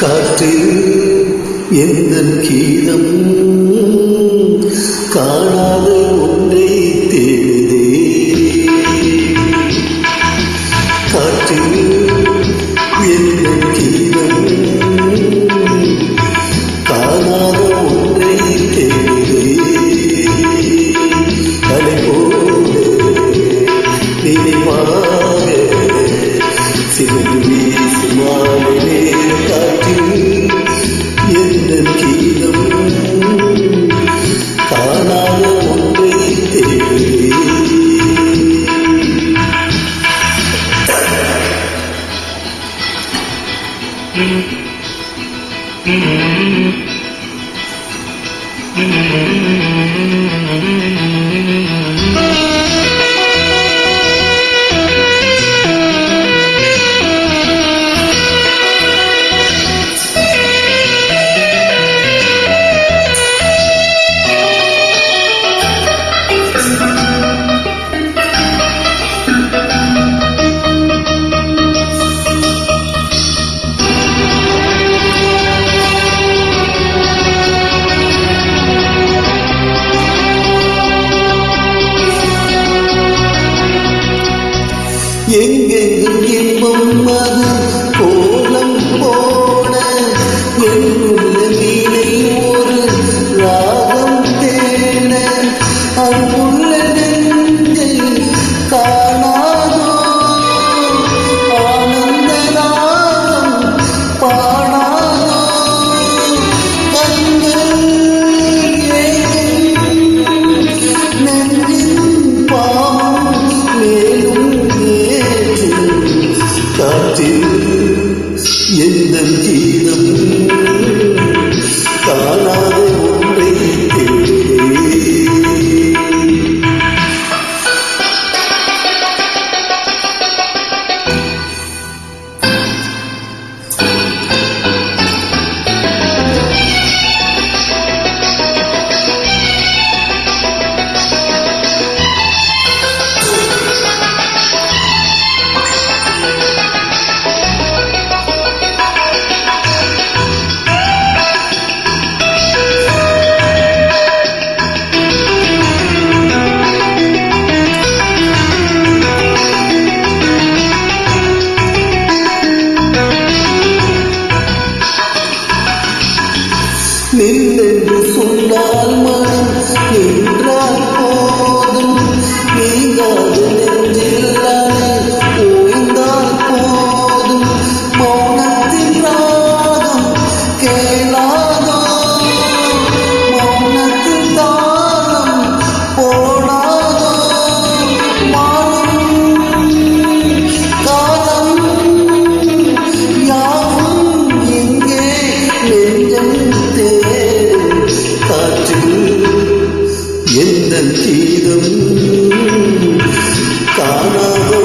காற்றில் எந்தன் கீதம் காணாத ஒன்றை தேடுதே. காற்றில் எந்தன் கீதம் காணாத ஒன்றை தேடுதே. அலை போல நினைவாக சிறு வீசுமானே காற்றில் எந்தன் கீதம் காணாத ஒன்றை தேடுதே. எங்கெங்கும் இன்பம் அது கோலம் போட என்னுள்ள மீனை ஒரு ராகம் தேட அங்குள்ள நெஞ்சை காணாதோ ஆனந்த ராகம் பாடாதோ கண்கள் நெஞ்சின் பாவம் மேலும் காற்றில் எந்தன் கீதம் காணாத ஒன்றை தேடுதே. நின்றென்று சொன்னால் மனம் நின்றால் போதும் நீங்காது நெஞ்சில் ஓய்ந்தால் போதும் மௌனத்தின் ராகம் கேளாதோ மௌனத்தின் தாளம் போடாதோ மாறும் காலம் யாவும் எங்கே நெஞ்சம் காற்றில் எந்தன் கீதம் காணாத